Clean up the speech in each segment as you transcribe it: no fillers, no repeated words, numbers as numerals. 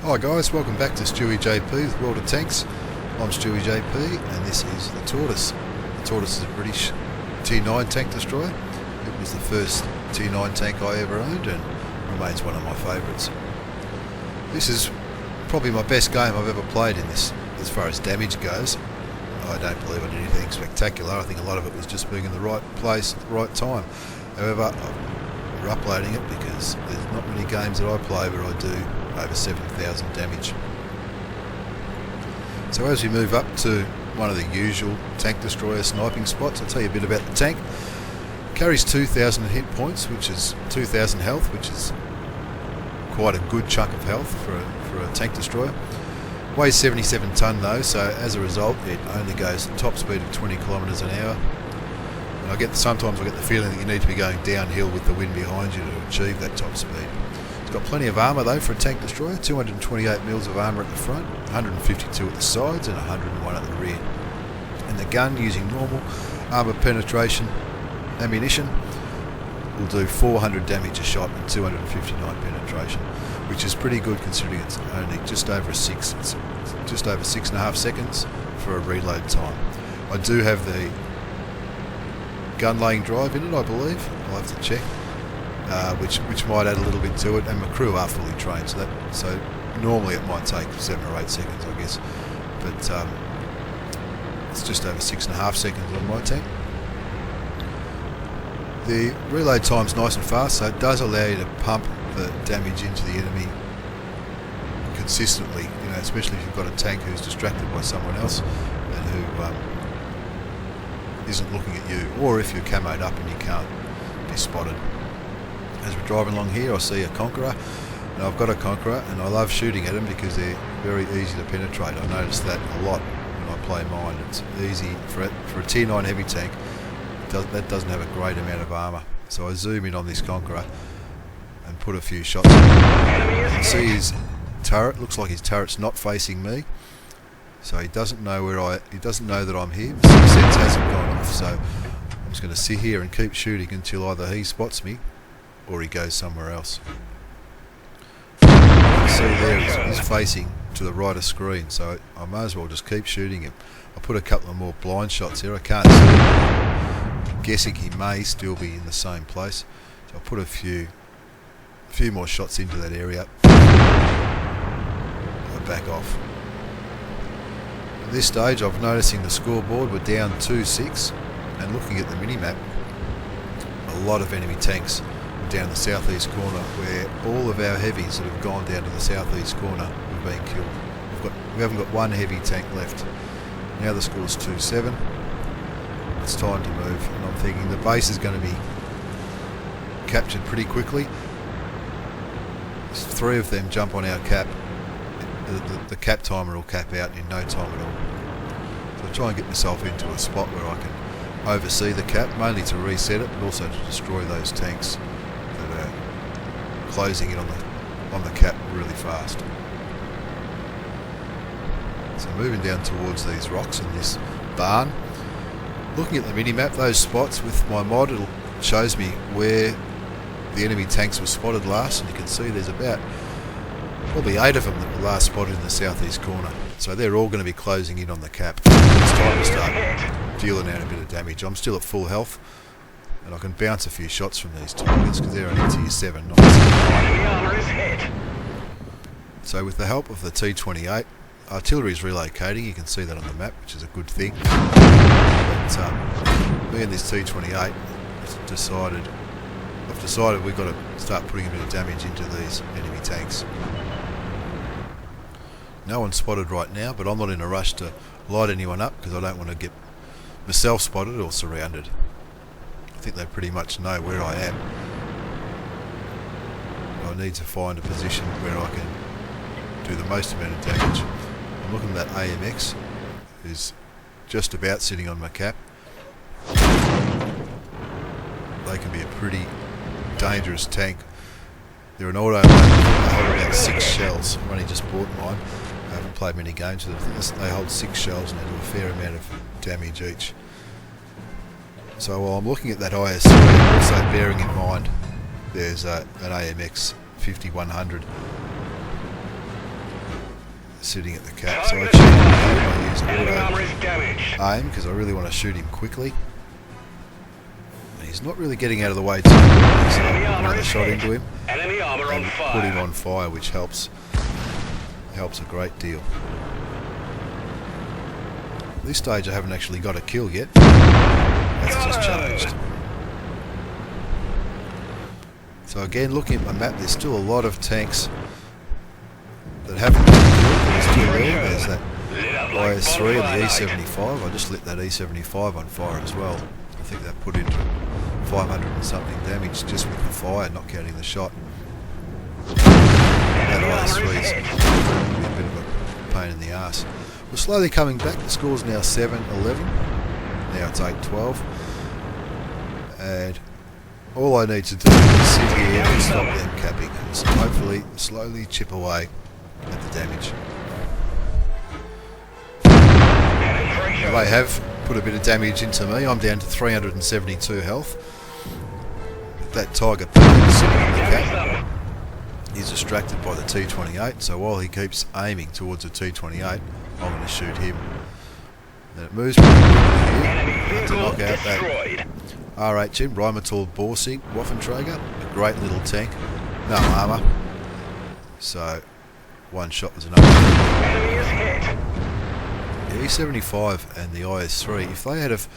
Hi guys, welcome back to stewiejp, the world of tanks. I'm stewiejp and this is the Tortoise. The Tortoise is a British T9 tank destroyer. It was the first T9 tank I ever owned and remains one of my favourites. This is probably my best game I've ever played in this, as far as damage goes. I don't believe I did anything spectacular. I think a lot of it was just being in the right place at the right time. However, we're uploading it because there's not many games that I play where I do over 7,000 damage. So as we move up to one of the usual tank destroyer sniping spots, I'll tell you a bit about the tank. Carries 2,000 hit points, which is 2,000 health, which is quite a good chunk of health for a tank destroyer. Weighs 77 tonne though, so as a result it only goes at top speed of 20 kilometres an hour. And sometimes I get the feeling that you need to be going downhill with the wind behind you to achieve that top speed. It's got plenty of armour though for a tank destroyer, 228 mils of armour at the front, 152 at the sides and 101 at the rear. And the gun, using normal armour penetration ammunition, will do 400 damage a shot and 259 penetration, which is pretty good considering it's only just over 6.5 seconds for a reload time. I do have the gun laying drive in it, I believe. I'll have to check, which might add a little bit to it, and my crew are fully trained, so normally it might take 7 or 8 seconds, I guess, but it's just over 6.5 seconds on my tank. The reload time's nice and fast, so it does allow you to pump the damage into the enemy consistently, you know, especially if you've got a tank who's distracted by someone else and who isn't looking at you, or if you're camoed up and you can't be spotted. As we're driving along here, I see a Conqueror. Now I've got a Conqueror and I love shooting at them because they're very easy to penetrate. I notice that a lot when I play mine. It's easy for a T9 heavy tank. That doesn't have a great amount of armour. So I zoom in on this Conqueror and put a few shots in. You can see his turret. Looks like his turret's not facing me, so he doesn't know he doesn't know that I'm here. The sense hasn't gone off, so I'm just going to sit here and keep shooting until either he spots me or he goes somewhere else. You can see there he's facing to the right of screen, so I may as well just keep shooting him. I'll put a couple of more blind shots here. I can't see him. I'm guessing he may still be in the same place, so I'll put a few more shots into that area. I'll back off. At this stage I'm noticing the scoreboard, we're down 2-6, and looking at the mini-map, a lot of enemy tanks are down the southeast corner, where all of our heavies that have gone down to the southeast corner have been killed. We haven't got one heavy tank left. Now the score's 2-7. It's time to move, and I'm thinking the base is going to be captured pretty quickly. 3 of them jump on our cap. The cap timer will cap out in no time at all. So I try and get myself into a spot where I can oversee the cap, mainly to reset it, but also to destroy those tanks that are closing in on the cap really fast. So moving down towards these rocks and this barn. Looking at the mini-map, those spots with my mod, it shows me where the enemy tanks were spotted last, and you can see there's about probably 8 of them that were last spotted in the southeast corner. So they're all going to be closing in on the cap. It's time to start dealing out a bit of damage. I'm still at full health, and I can bounce a few shots from these targets because they're only tier 7. So with the help of the T28, artillery is relocating. You can see that on the map, which is a good thing. But me and this T28 I've decided we've got to start putting a bit of damage into these enemy tanks. No one's spotted right now, but I'm not in a rush to light anyone up because I don't want to get myself spotted or surrounded. I think they pretty much know where I am. I need to find a position where I can do the most amount of damage. I'm looking at that AMX, who's just about sitting on my cap. They can be a pretty dangerous tank. They're an auto. They hold about 6 shells. I've only just bought mine. I haven't played many games with them. They hold 6 shells and they do a fair amount of damage each. So while I'm looking at that ISU, I'm also bearing in mind there's an AMX 5100 sitting at the cap, so I cheat him here. I use auto aim because I really want to shoot him quickly. He's not really getting out of the way too quickly, so another shot into him and put him on fire, which helps a great deal. At this stage I haven't actually got a kill yet. That's just changed. So again, looking at my map, there's still a lot of tanks that haven't been killed. They're still there. There's that IS-3 and the E-75. I just lit that E-75 on fire as well. I think that put in 500 and something damage just with the fire, not counting the shot. That IS-3 is a bit of a pain in the arse. We're slowly coming back. The score's now 7-11. Now it's 8-12. And all I need to do is sit here and stop them capping. So hopefully slowly chip away at the damage. Now they have put a bit of damage into me. I'm down to 372 health. That Tiger P sitting on the cap is distracted by the T28, so while he keeps aiming towards the T28, I'm going to shoot him. Then it moves pretty quickly here to knock out that RHM, Rheinmetall Borsig Waffenträger, a great little tank, no armour, so one shot was enough. The E75 and the IS-3, if they had have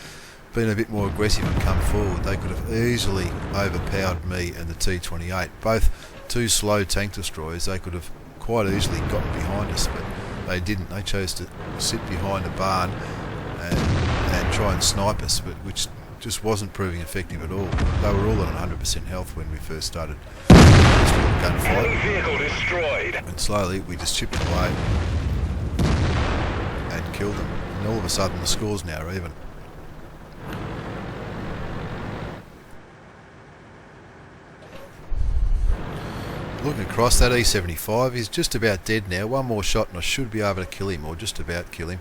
been a bit more aggressive and come forward, they could have easily overpowered me and the T28. Both two slow tank destroyers, they could have quite easily gotten behind us, but they didn't. They chose to sit behind a barn and try and snipe us, but which just wasn't proving effective at all. They were all on 100% health when we first started this little gunfight. And slowly we just chipped away and killed them. And all of a sudden the score's now even. Looking across, that E75 is just about dead now. One more shot and I should be able to kill him, or just about kill him.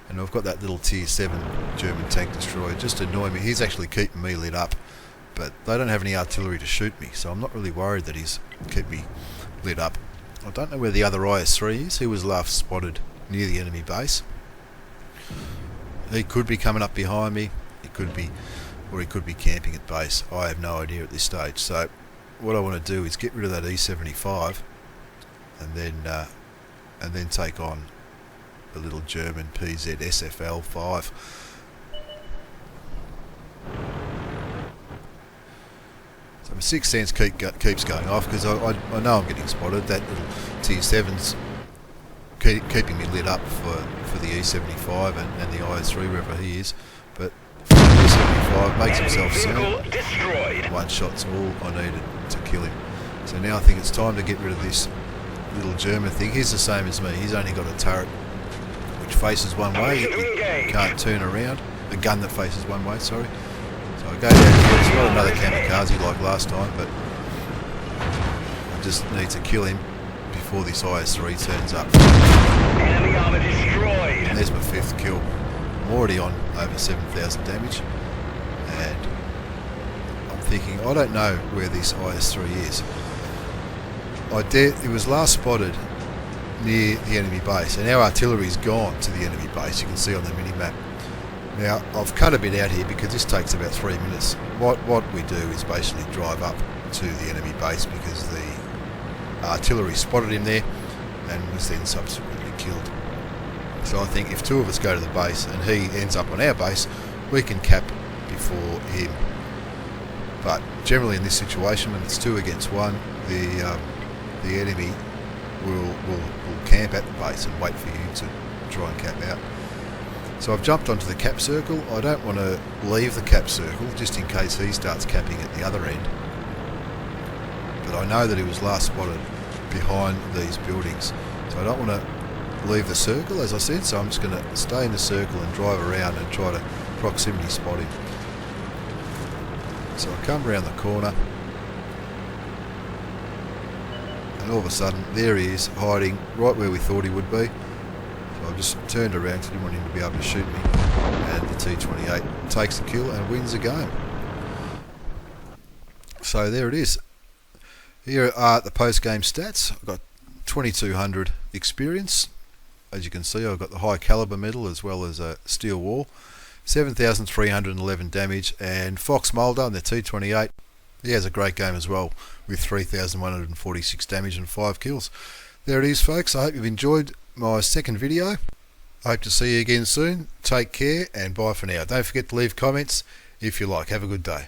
And I've got that little tier 7 German tank destroyer just to annoy me. He's actually keeping me lit up, but they don't have any artillery to shoot me, so I'm not really worried that he's kept me lit up. I don't know where the other IS-3 is. He was last spotted near the enemy base. He could be coming up behind me. He could be, or he could be camping at base. I have no idea at this stage. So what I want to do is get rid of that E75 and then take on the little German PZ SFL5. So my sixth sense keeps going off because I know I'm getting spotted. That little T7's keeping me lit up for the E75 and the IS-3 wherever he is, but the E75 makes himself seen. One shot's all I needed to kill him. So now I think it's time to get rid of this little German thing. He's the same as me. He's only got a turret which faces one way. He can't turn around. A gun that faces one way, sorry. So I go down here. It's not another kamikaze like last time, but I just need to kill him before this IS-3 turns up. Enemy armor destroyed. And there's my 5th kill. I'm already on over 7,000 damage, and I'm thinking, I don't know where this IS-3 is. It was last spotted near the enemy base, and our artillery's gone to the enemy base. You can see on the mini-map. Now, I've cut a bit out here because this takes about 3 minutes. What we do is basically drive up to the enemy base because the artillery spotted him there and was then subsequently killed. So I think if two of us go to the base and he ends up on our base, we can cap before him. But generally in this situation, when it's 2 against 1, the enemy will camp at the base and wait for you to try and cap out. So I've jumped onto the cap circle. I don't want to leave the cap circle just in case he starts capping at the other end. But I know that he was last spotted behind these buildings, so I don't want to leave the circle, as I said, so I'm just going to stay in the circle and drive around and try to proximity spot him. So I come around the corner and all of a sudden there he is, hiding right where we thought he would be. So I just turned around because I didn't want him to be able to shoot me, and the T28 takes the kill and wins the game. So there it is. Here are the post-game stats. I've got 2200 experience, As you can see, I've got the high caliber medal as well as a steel wall. 7,311 damage, and Fox Mulder on the T28, he has a great game as well with 3,146 damage and 5 kills. There it is, folks. I hope you've enjoyed my second video. I hope to see you again soon. Take care and bye for now. Don't forget to leave comments if you like. Have a good day.